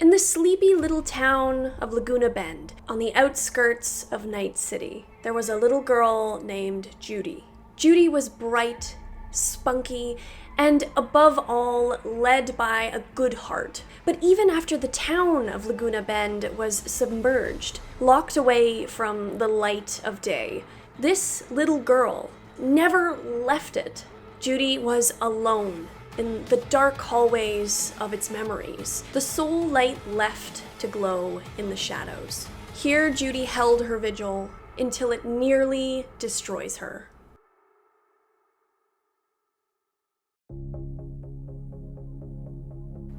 In the sleepy little town of Laguna Bend, on the outskirts of Night City, there was a little girl named Judy. Judy was bright, spunky, and above all, led by a good heart. But even after the town of Laguna Bend was submerged, locked away from the light of day, this little girl never left it. Judy was alone in the dark hallways of its memories, the sole light left to glow in the shadows. Here, Judy held her vigil until it nearly destroys her.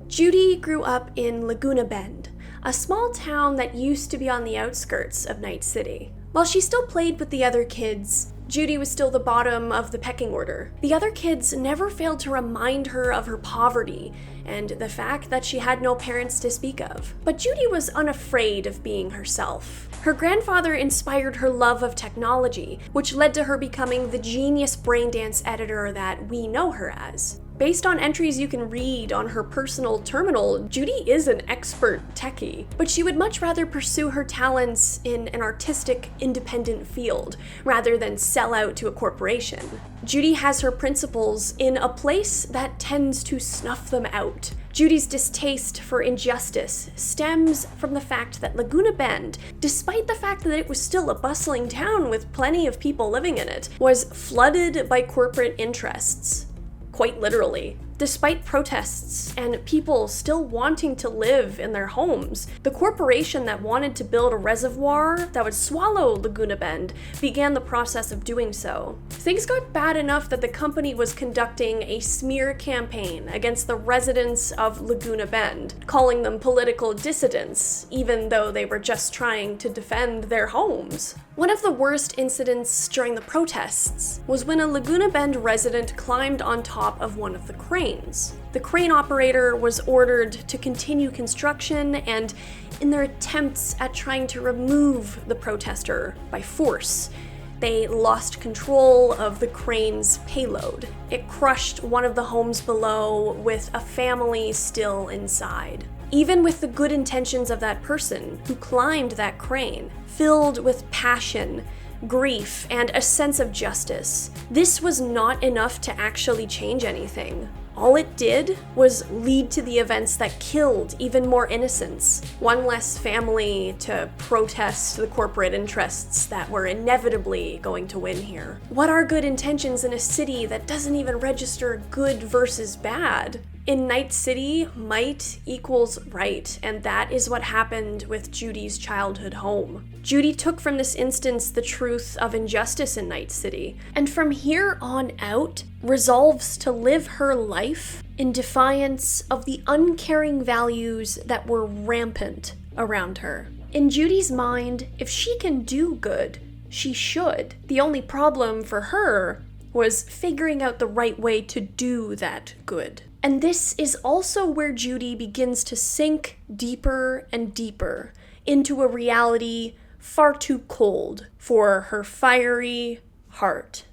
Judy grew up in Laguna Bend, a small town that used to be on the outskirts of Night City. While she still played with the other kids, Judy was still the bottom of the pecking order. The other kids never failed to remind her of her poverty and the fact that she had no parents to speak of. But Judy was unafraid of being herself. Her grandfather inspired her love of technology, which led to her becoming the genius braindance editor that we know her as. Based on entries you can read on her personal terminal, Judy is an expert techie, but she would much rather pursue her talents in an artistic, independent field, rather than sell out to a corporation. Judy has her principles in a place that tends to snuff them out. Judy's distaste for injustice stems from the fact that Laguna Bend, despite the fact that it was still a bustling town with plenty of people living in it, was flooded by corporate interests. Quite literally. Despite protests and people still wanting to live in their homes, the corporation that wanted to build a reservoir that would swallow Laguna Bend began the process of doing so. Things got bad enough that the company was conducting a smear campaign against the residents of Laguna Bend, calling them political dissidents, even though they were just trying to defend their homes. One of the worst incidents during the protests was when a Laguna Bend resident climbed on top of one of the cranes. The crane operator was ordered to continue construction, and in their attempts at trying to remove the protester by force, they lost control of the crane's payload. It crushed one of the homes below with a family still inside. Even with the good intentions of that person who climbed that crane, filled with passion, grief, and a sense of justice, this was not enough to actually change anything. All it did was lead to the events that killed even more innocents. One less family to protest the corporate interests that were inevitably going to win here. What are good intentions in a city that doesn't even register good versus bad? In Night City, might equals right, and that is what happened with Judy's childhood home. Judy took from this instance the truth of injustice in Night City, and from here on out, resolves to live her life in defiance of the uncaring values that were rampant around her. In Judy's mind, if she can do good, she should. The only problem for her was figuring out the right way to do that good. And this is also where Judy begins to sink deeper and deeper into a reality far too cold for her fiery heart.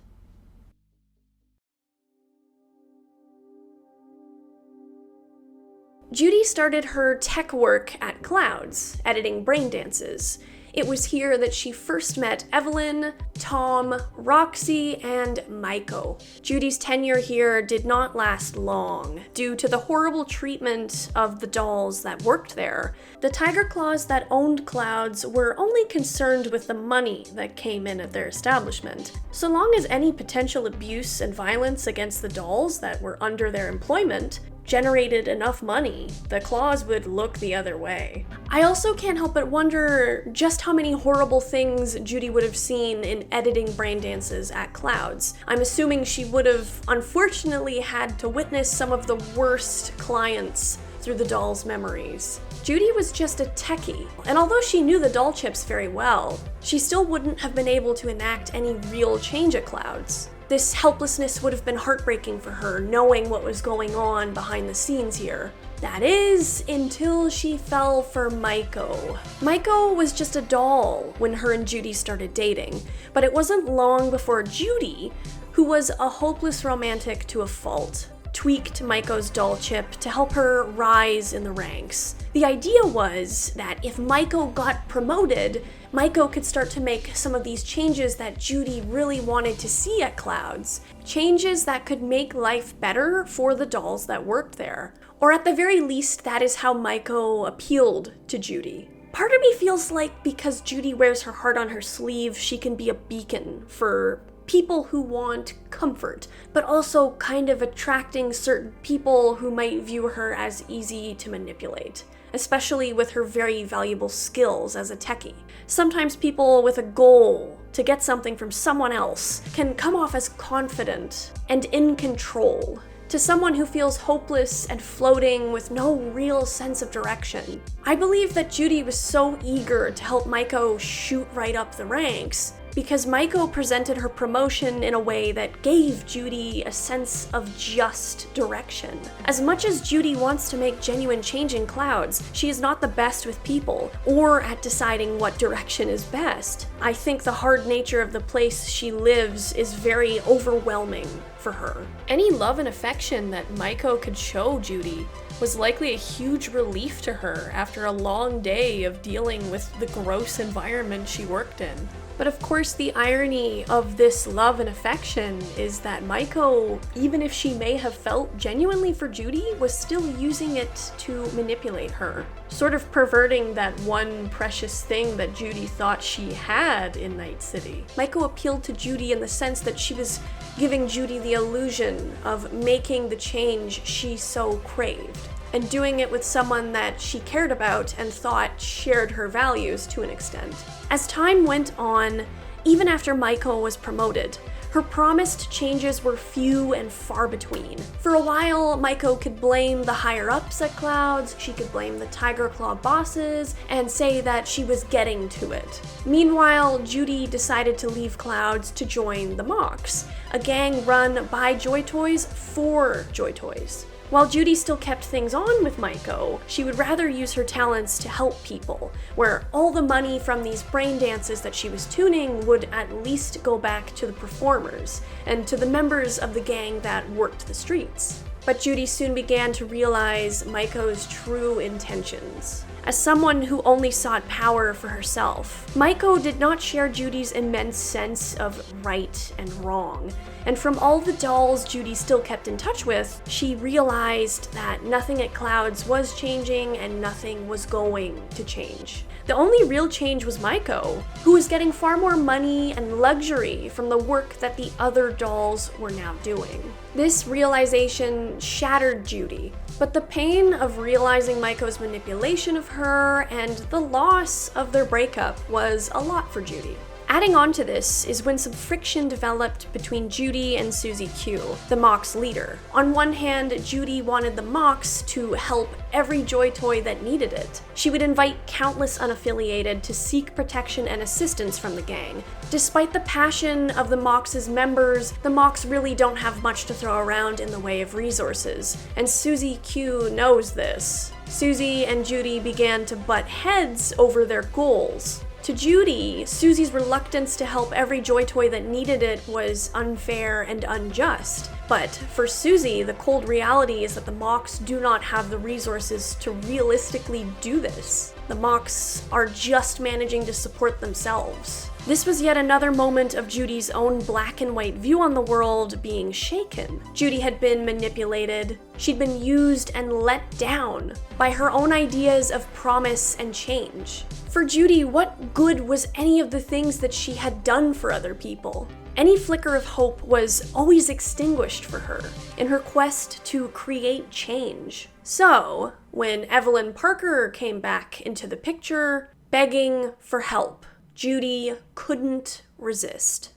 Judy started her tech work at Clouds, editing brain dances. It was here that she first met Evelyn, Tom, Roxy, and Maiko. Judy's tenure here did not last long, due to the horrible treatment of the dolls that worked there. The Tiger Claws that owned Clouds were only concerned with the money that came in at their establishment. So long as any potential abuse and violence against the dolls that were under their employment generated enough money, the Claws would look the other way. I also can't help but wonder just how many horrible things Judy would have seen in editing brain dances at Clouds. I'm assuming she would have unfortunately had to witness some of the worst clients through the doll's memories. Judy was just a techie, and although she knew the doll chips very well, she still wouldn't have been able to enact any real change at Clouds. This helplessness would have been heartbreaking for her, knowing what was going on behind the scenes here. That is, until she fell for Maiko. Maiko was just a doll when her and Judy started dating, but it wasn't long before Judy, who was a hopeless romantic to a fault, tweaked Maiko's doll chip to help her rise in the ranks. The idea was that if Maiko got promoted, Maiko could start to make some of these changes that Judy really wanted to see at Clouds. Changes that could make life better for the dolls that worked there. Or at the very least, that is how Maiko appealed to Judy. Part of me feels like because Judy wears her heart on her sleeve, she can be a beacon for people who want comfort, but also kind of attracting certain people who might view her as easy to manipulate, especially with her very valuable skills as a techie. Sometimes people with a goal to get something from someone else can come off as confident and in control to someone who feels hopeless and floating with no real sense of direction. I believe that Judy was so eager to help Maiko shoot right up the ranks because Maiko presented her promotion in a way that gave Judy a sense of just direction. As much as Judy wants to make genuine change in Clouds, she is not the best with people or at deciding what direction is best. I think the hard nature of the place she lives is very overwhelming for her. Any love and affection that Maiko could show Judy was likely a huge relief to her after a long day of dealing with the gross environment she worked in. But of course, the irony of this love and affection is that Maiko, even if she may have felt genuinely for Judy, was still using it to manipulate her, sort of perverting that one precious thing that Judy thought she had in Night City. Maiko appealed to Judy in the sense that she was giving Judy the illusion of making the change she so craved, and doing it with someone that she cared about and thought shared her values to an extent. As time went on, even after Maiko was promoted, her promised changes were few and far between. For a while, Maiko could blame the higher-ups at Clouds, she could blame the Tiger Claw bosses, and say that she was getting to it. Meanwhile, Judy decided to leave Clouds to join the Mox, a gang run by Joy Toys for Joy Toys. While Judy still kept things on with Maiko, she would rather use her talents to help people, where all the money from these brain dances that she was tuning would at least go back to the performers and to the members of the gang that worked the streets. But Judy soon began to realize Maiko's true intentions. As someone who only sought power for herself, Maiko did not share Judy's immense sense of right and wrong. And from all the dolls Judy still kept in touch with, she realized that nothing at Clouds was changing and nothing was going to change. The only real change was Maiko, who was getting far more money and luxury from the work that the other dolls were now doing. This realization shattered Judy, but the pain of realizing Maiko's manipulation of her and the loss of their breakup was a lot for Judy. Adding on to this is when some friction developed between Judy and Susie Q, the Mox leader. On one hand, Judy wanted the Mox to help every Joy Toy that needed it. She would invite countless unaffiliated to seek protection and assistance from the gang. Despite the passion of the Mox's members, the Mox really don't have much to throw around in the way of resources, and Susie Q knows this. Susie and Judy began to butt heads over their goals. To Judy, Susie's reluctance to help every Joy Toy that needed it was unfair and unjust. But for Susie, the cold reality is that the Mox do not have the resources to realistically do this. The Mox are just managing to support themselves. This was yet another moment of Judy's own black and white view on the world being shaken. Judy had been manipulated. She'd been used and let down by her own ideas of promise and change. For Judy, what good was any of the things that she had done for other people? Any flicker of hope was always extinguished for her in her quest to create change. So, when Evelyn Parker came back into the picture, begging for help, Judy couldn't resist.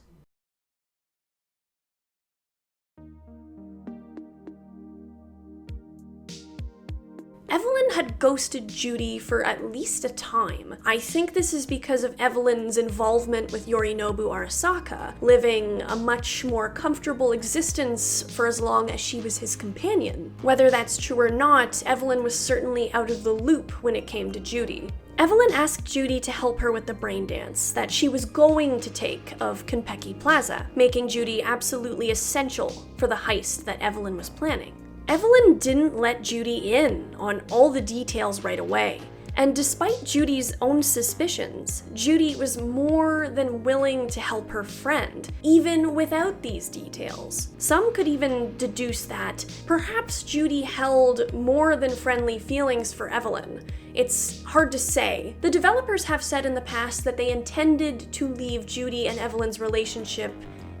Evelyn had ghosted Judy for at least a time. I think this is because of Evelyn's involvement with Yorinobu Arasaka, living a much more comfortable existence for as long as she was his companion. Whether that's true or not, Evelyn was certainly out of the loop when it came to Judy. Evelyn asked Judy to help her with the brain dance that she was going to take of Konpeki Plaza, making Judy absolutely essential for the heist that Evelyn was planning. Evelyn didn't let Judy in on all the details right away. And despite Judy's own suspicions, Judy was more than willing to help her friend, even without these details. Some could even deduce that perhaps Judy held more than friendly feelings for Evelyn. It's hard to say. The developers have said in the past that they intended to leave Judy and Evelyn's relationship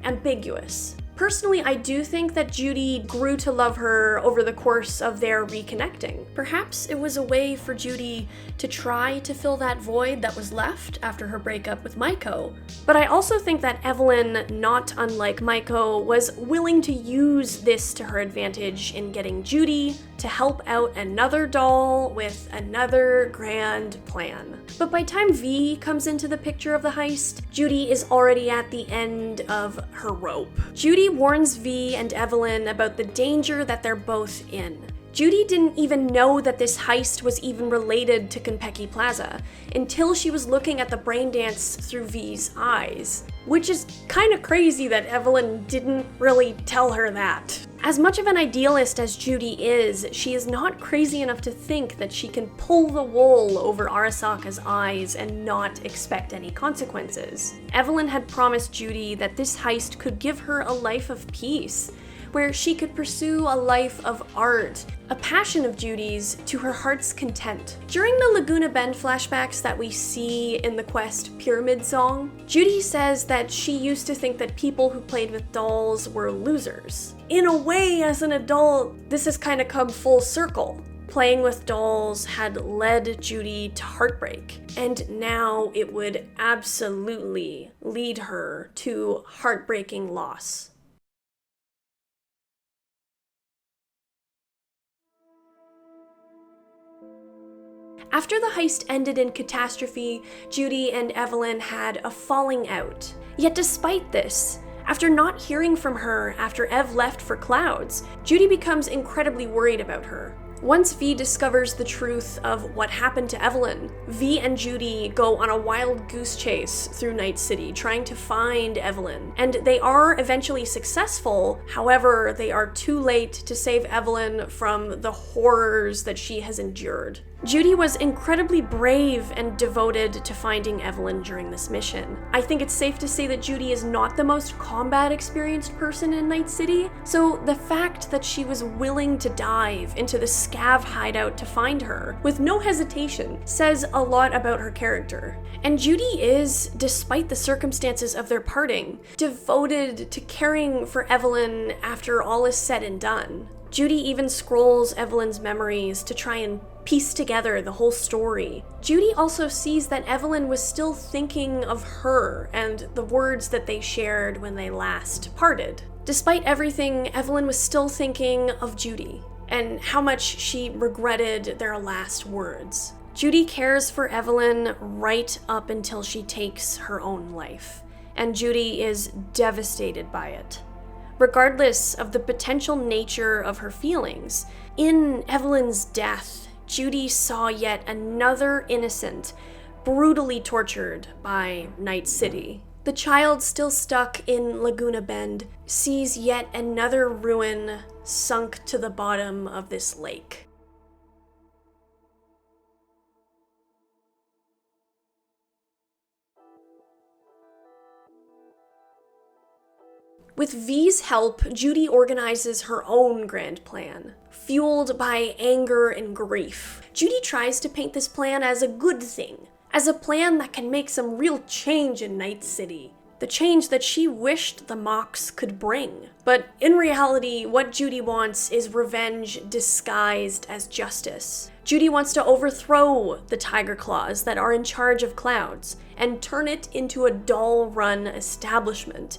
ambiguous. Personally, I do think that Judy grew to love her over the course of their reconnecting. Perhaps it was a way for Judy to try to fill that void that was left after her breakup with Maiko. But I also think that Evelyn, not unlike Maiko, was willing to use this to her advantage in getting Judy to help out another doll with another grand plan. But by the time V comes into the picture of the heist, Judy is already at the end of her rope. Judy warns V and Evelyn about the danger that they're both in. Judy didn't even know that this heist was even related to Konpeki Plaza until she was looking at the brain dance through V's eyes, which is kind of crazy that Evelyn didn't really tell her that. As much of an idealist as Judy is, she is not crazy enough to think that she can pull the wool over Arasaka's eyes and not expect any consequences. Evelyn had promised Judy that this heist could give her a life of peace, where she could pursue a life of art, a passion of Judy's, to her heart's content. During the Laguna Bend flashbacks that we see in the Quest Pyramid song, Judy says that she used to think that people who played with dolls were losers. In a way, as an adult, this has kind of come full circle. Playing with dolls had led Judy to heartbreak, and now it would absolutely lead her to heartbreaking loss. After the heist ended in catastrophe, Judy and Evelyn had a falling out. Yet despite this, after not hearing from her after Ev left for Clouds, Judy becomes incredibly worried about her. Once V discovers the truth of what happened to Evelyn, V and Judy go on a wild goose chase through Night City trying to find Evelyn, and they are eventually successful. However, they are too late to save Evelyn from the horrors that she has endured. Judy was incredibly brave and devoted to finding Evelyn during this mission. I think it's safe to say that Judy is not the most combat experienced person in Night City, so the fact that she was willing to dive into the scav hideout to find her with no hesitation says a lot about her character. And Judy is, despite the circumstances of their parting, devoted to caring for Evelyn after all is said and done. Judy even scrolls Evelyn's memories to try and piece together the whole story. Judy also sees that Evelyn was still thinking of her and the words that they shared when they last parted. Despite everything, Evelyn was still thinking of Judy and how much she regretted their last words. Judy cares for Evelyn right up until she takes her own life, and Judy is devastated by it. Regardless of the potential nature of her feelings, in Evelyn's death, Judy saw yet another innocent brutally tortured by Night City. The child still stuck in Laguna Bend sees yet another ruin sunk to the bottom of this lake. With V's help, Judy organizes her own grand plan. Fueled by anger and grief, Judy tries to paint this plan as a good thing, as a plan that can make some real change in Night City. The change that she wished the Mox could bring. But in reality, what Judy wants is revenge disguised as justice. Judy wants to overthrow the Tiger Claws that are in charge of Clouds and turn it into a doll-run establishment.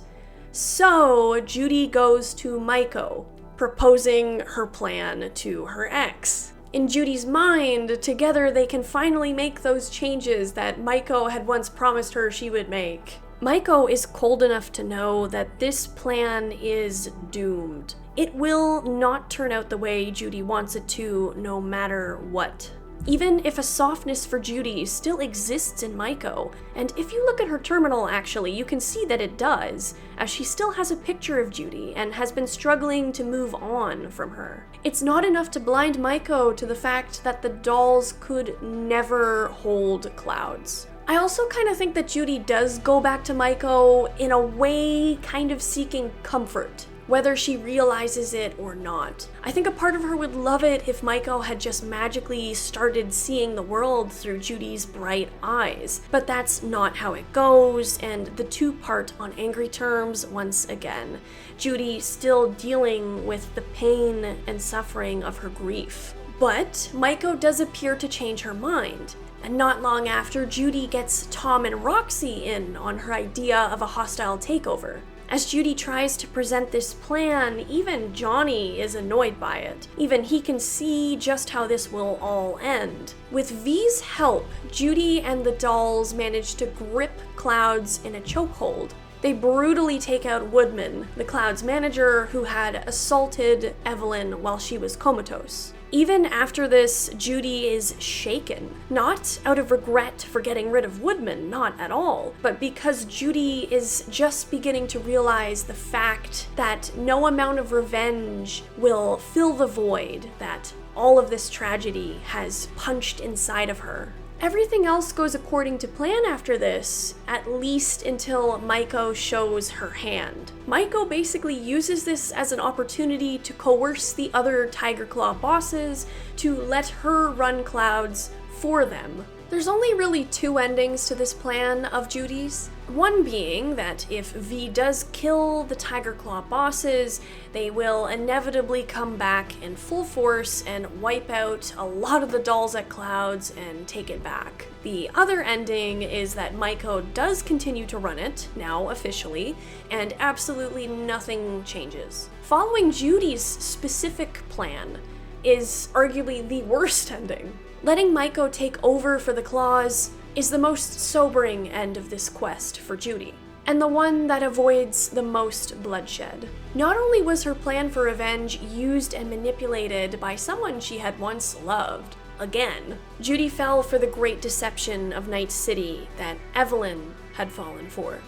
So, Judy goes to Maiko, proposing her plan to her ex. In Judy's mind, together they can finally make those changes that Maiko had once promised her she would make. Maiko is cold enough to know that this plan is doomed. It will not turn out the way Judy wants it to, no matter what. even if a softness for Judy still exists in Maiko. And if you look at her terminal, actually, you can see that it does, as she still has a picture of Judy and has been struggling to move on from her. It's not enough to blind Maiko to the fact that the dolls could never hold clouds. I also kind of think that Judy does go back to Maiko in a way kind of seeking comfort, whether she realizes it or not. I think a part of her would love it if Maiko had just magically started seeing the world through Judy's bright eyes, but that's not how it goes, and the two part on angry terms once again. Judy still dealing with the pain and suffering of her grief. But Maiko does appear to change her mind. And not long after, Judy gets Tom and Roxy in on her idea of a hostile takeover. As Judy tries to present this plan, even Johnny is annoyed by it. Even he can see just how this will all end. With V's help, Judy and the dolls manage to grip Clouds in a chokehold. They brutally take out Woodman, the Clouds manager who had assaulted Evelyn while she was comatose. Even after this, Judy is shaken. Not out of regret for getting rid of Woodman, not at all, but because Judy is just beginning to realize the fact that no amount of revenge will fill the void that all of this tragedy has punched inside of her. Everything else goes according to plan after this, at least until Maiko shows her hand. Maiko basically uses this as an opportunity to coerce the other Tiger Claw bosses to let her run Clouds for them. There's only really two endings to this plan of Judy's. One being that if V does kill the Tiger Claw bosses, they will inevitably come back in full force and wipe out a lot of the dolls at Clouds and take it back. The other ending is that Maiko does continue to run it, now officially, and absolutely nothing changes. Following Judy's specific plan is arguably the worst ending. Letting Maiko take over for the Claws is the most sobering end of this quest for Judy, and the one that avoids the most bloodshed. Not only was her plan for revenge used and manipulated by someone she had once loved, again, Judy fell for the great deception of Night City that Evelyn had fallen for.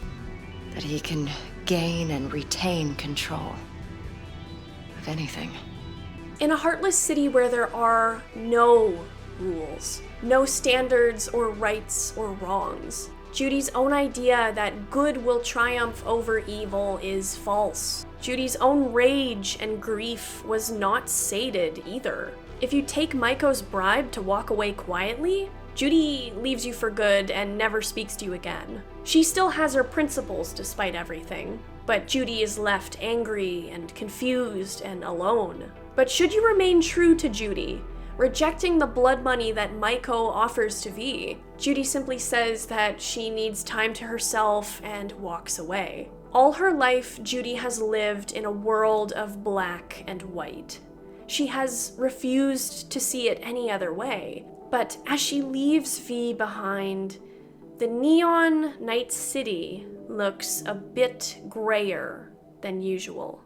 That he can gain and retain control of anything. In a heartless city where there are no rules, no standards or rights or wrongs, Judy's own idea that good will triumph over evil is false. Judy's own rage and grief was not sated either. If you take Maiko's bribe to walk away quietly, Judy leaves you for good and never speaks to you again. She still has her principles despite everything, but Judy is left angry and confused and alone. But should you remain true to Judy, rejecting the blood money that Maiko offers to V, Judy simply says that she needs time to herself and walks away. All her life, Judy has lived in a world of black and white. She has refused to see it any other way. But as she leaves V behind, the neon Night City looks a bit grayer than usual.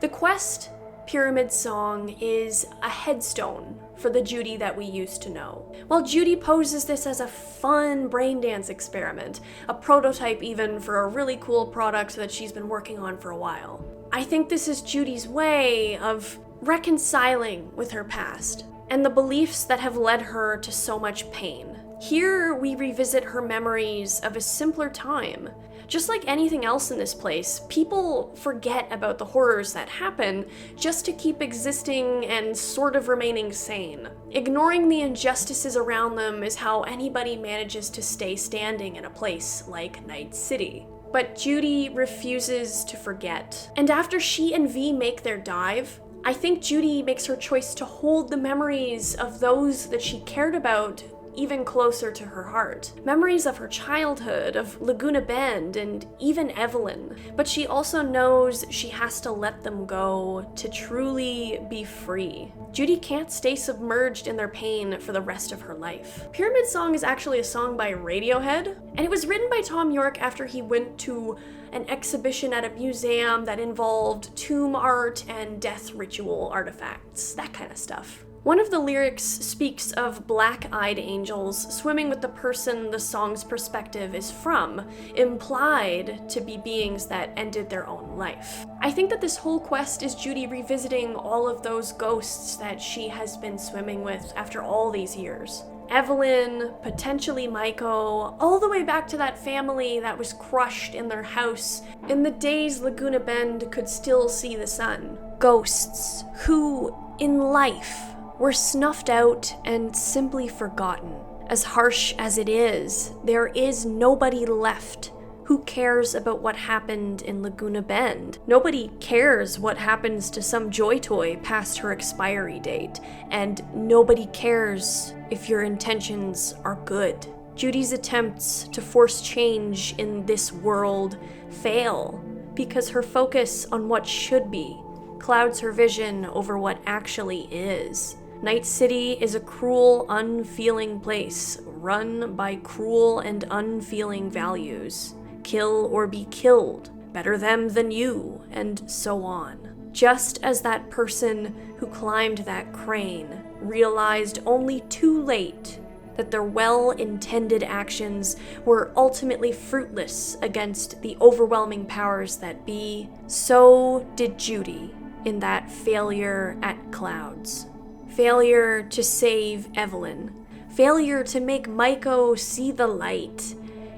The quest Pyramid Song is a headstone for the Judy that we used to know. While Judy poses this as a fun brain dance experiment, a prototype even for a really cool product that she's been working on for a while, I think this is Judy's way of reconciling with her past and the beliefs that have led her to so much pain. Here we revisit her memories of a simpler time. Just like anything else in this place, people forget about the horrors that happen just to keep existing and sort of remaining sane. Ignoring the injustices around them is how anybody manages to stay standing in a place like Night City. But Judy refuses to forget. And after she and V make their dive, I think Judy makes her choice to hold the memories of those that she cared about even closer to her heart. Memories of her childhood, of Laguna Bend, and even Evelyn. But she also knows she has to let them go to truly be free. Judy can't stay submerged in their pain for the rest of her life. Pyramid Song is actually a song by Radiohead, and it was written by Tom York after he went to an exhibition at a museum that involved tomb art and death ritual artifacts, that kind of stuff. One of the lyrics speaks of black-eyed angels swimming with the person the song's perspective is from, implied to be beings that ended their own life. I think that this whole quest is Judy revisiting all of those ghosts that she has been swimming with after all these years. Evelyn, potentially Maiko, all the way back to that family that was crushed in their house in the days Laguna Bend could still see the sun. Ghosts who, in life, were snuffed out and simply forgotten. As harsh as it is, there is nobody left who cares about what happened in Laguna Bend. Nobody cares what happens to some Joy Toy past her expiry date, and nobody cares if your intentions are good. Judy's attempts to force change in this world fail because her focus on what should be clouds her vision over what actually is. Night City is a cruel, unfeeling place, run by cruel and unfeeling values. Kill or be killed, better them than you, and so on. Just as that person who climbed that crane realized only too late that their well-intended actions were ultimately fruitless against the overwhelming powers that be, so did Judy in that failure at Clouds. Failure to save Evelyn. Failure to make Maiko see the light.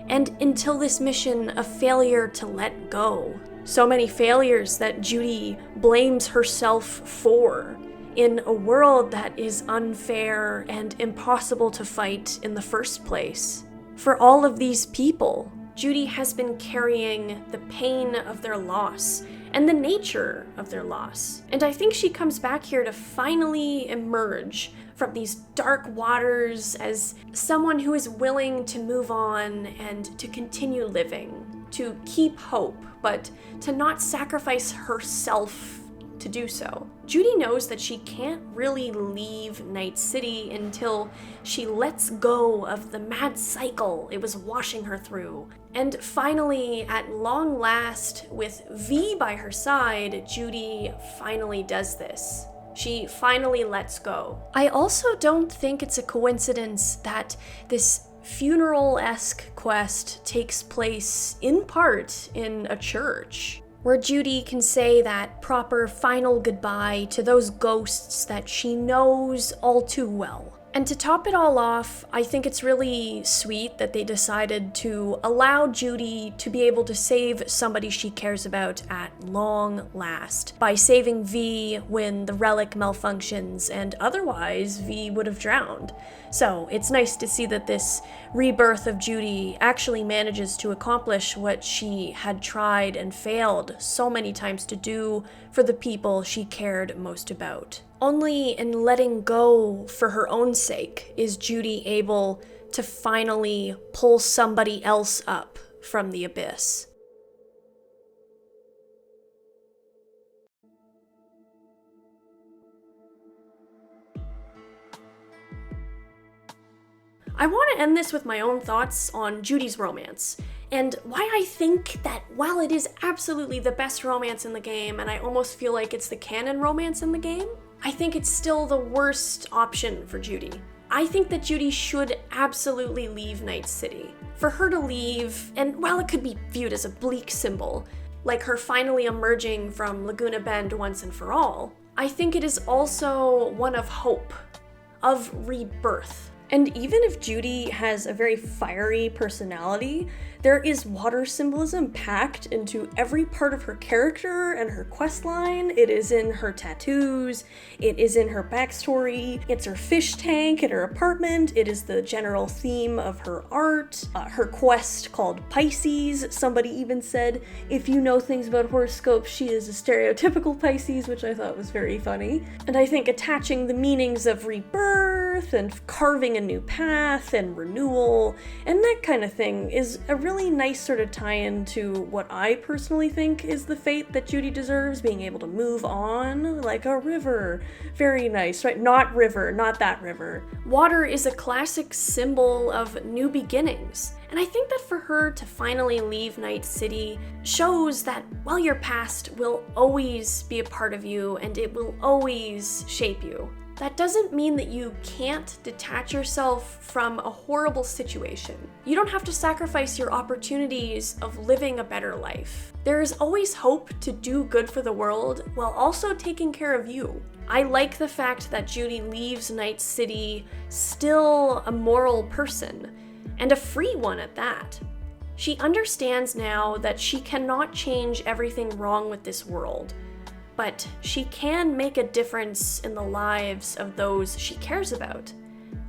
And until this mission, a failure to let go. So many failures that Judy blames herself for in a world that is unfair and impossible to fight in the first place. For all of these people, Judy has been carrying the pain of their loss and the nature of their loss. And I think she comes back here to finally emerge from these dark waters as someone who is willing to move on and to continue living, to keep hope, but to not sacrifice herself to do so. Judy knows that she can't really leave Night City until she lets go of the mad cycle it was washing her through. And finally, at long last, with V by her side, Judy finally does this. She finally lets go. I also don't think it's a coincidence that this funeral-esque quest takes place in part in a church, where Judy can say that proper final goodbye to those ghosts that she knows all too well. And to top it all off, I think it's really sweet that they decided to allow Judy to be able to save somebody she cares about at long last, by saving V when the relic malfunctions, and otherwise V would have drowned. So it's nice to see that this rebirth of Judy actually manages to accomplish what she had tried and failed so many times to do for the people she cared most about. Only in letting go for her own sake is Judy able to finally pull somebody else up from the abyss. I want to end this with my own thoughts on Judy's romance, and why I think that while it is absolutely the best romance in the game, and I almost feel like it's the canon romance in the game, I think it's still the worst option for Judy. I think that Judy should absolutely leave Night City. For her to leave, and while it could be viewed as a bleak symbol, like her finally emerging from Laguna Bend once and for all, I think it is also one of hope, of rebirth. And even if Judy has a very fiery personality, there is water symbolism packed into every part of her character and her questline. It is in her tattoos, it is in her backstory, it's her fish tank in her apartment, it is the general theme of her art, her quest called Pisces. Somebody even said, if you know things about horoscopes, she is a stereotypical Pisces, which I thought was very funny. And I think attaching the meanings of rebirth, rebirth and carving a new path and renewal and that kind of thing is a really nice sort of tie-in to what I personally think is the fate that Judy deserves, being able to move on like a river. Very nice, right? Not river, not that river. Water is a classic symbol of new beginnings. And I think that for her to finally leave Night City shows that while your past will always be a part of you and it will always shape you, that doesn't mean that you can't detach yourself from a horrible situation. You don't have to sacrifice your opportunities of living a better life. There is always hope to do good for the world while also taking care of you. I like the fact that Judy leaves Night City still a moral person, and a free one at that. She understands now that she cannot change everything wrong with this world, but she can make a difference in the lives of those she cares about.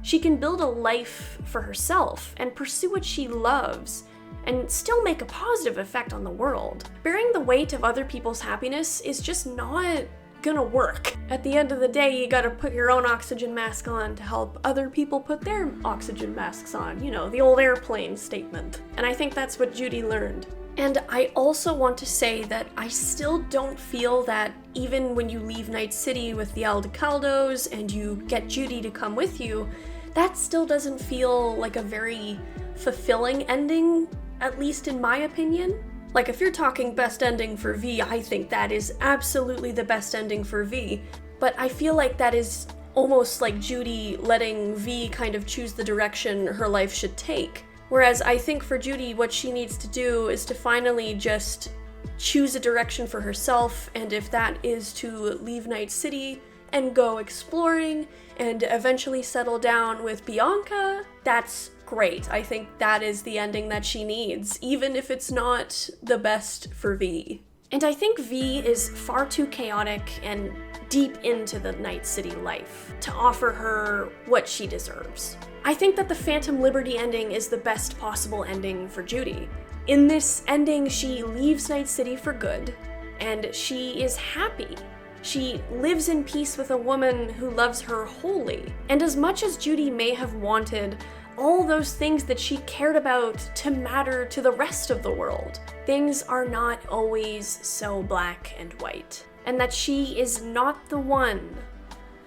She can build a life for herself and pursue what she loves, and still make a positive effect on the world. Bearing the weight of other people's happiness is just not gonna work. At the end of the day, you gotta put your own oxygen mask on to help other people put their oxygen masks on. You know, the old airplane statement. And I think that's what Judy learned. And I also want to say that I still don't feel that even when you leave Night City with the Aldecaldos and you get Judy to come with you, that still doesn't feel like a very fulfilling ending, at least in my opinion. Like, if you're talking best ending for V, I think that is absolutely the best ending for V. But I feel like that is almost like Judy letting V kind of choose the direction her life should take. Whereas I think for Judy, what she needs to do is to finally just choose a direction for herself, and if that is to leave Night City and go exploring and eventually settle down with Bianca, that's great. I think that is the ending that she needs, even if it's not the best for V. And I think V is far too chaotic and deep into the Night City life to offer her what she deserves. I think that the Phantom Liberty ending is the best possible ending for Judy. In this ending, she leaves Night City for good, and she is happy. She lives in peace with a woman who loves her wholly. And as much as Judy may have wanted all those things that she cared about to matter to the rest of the world, things are not always so black and white. And that she is not the one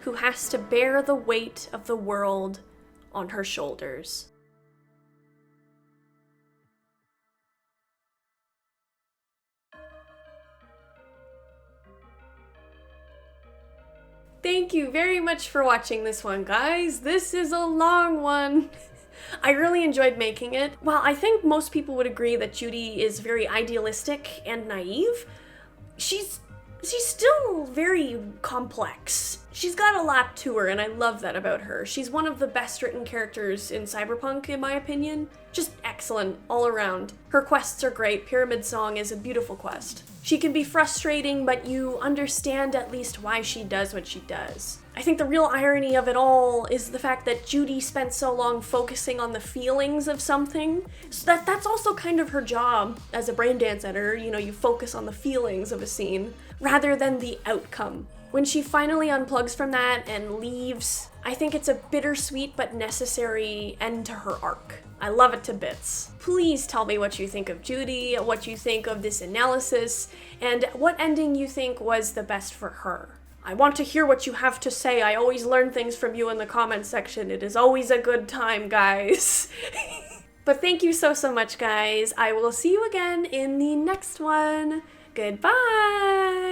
who has to bear the weight of the world on her shoulders. Thank you very much for watching this one, guys. This is a long one. I really enjoyed making it. While I think most people would agree that Judy is very idealistic and naive, she's still very complex. She's got a lot to her, and I love that about her. She's one of the best written characters in Cyberpunk, in my opinion. Just excellent all around. Her quests are great. Pyramid Song is a beautiful quest. She can be frustrating, but you understand at least why she does what she does. I think the real irony of it all is the fact that Judy spent so long focusing on the feelings of something. So that's also kind of her job as a brain dance editor. You know, you focus on the feelings of a scene rather than the outcome. When she finally unplugs from that and leaves, I think it's a bittersweet but necessary end to her arc. I love it to bits. Please tell me what you think of Judy, what you think of this analysis, and what ending you think was the best for her. I want to hear what you have to say. I always learn things from you in the comments section. It is always a good time, guys. But thank you so much, guys. I will see you again in the next one. Goodbye!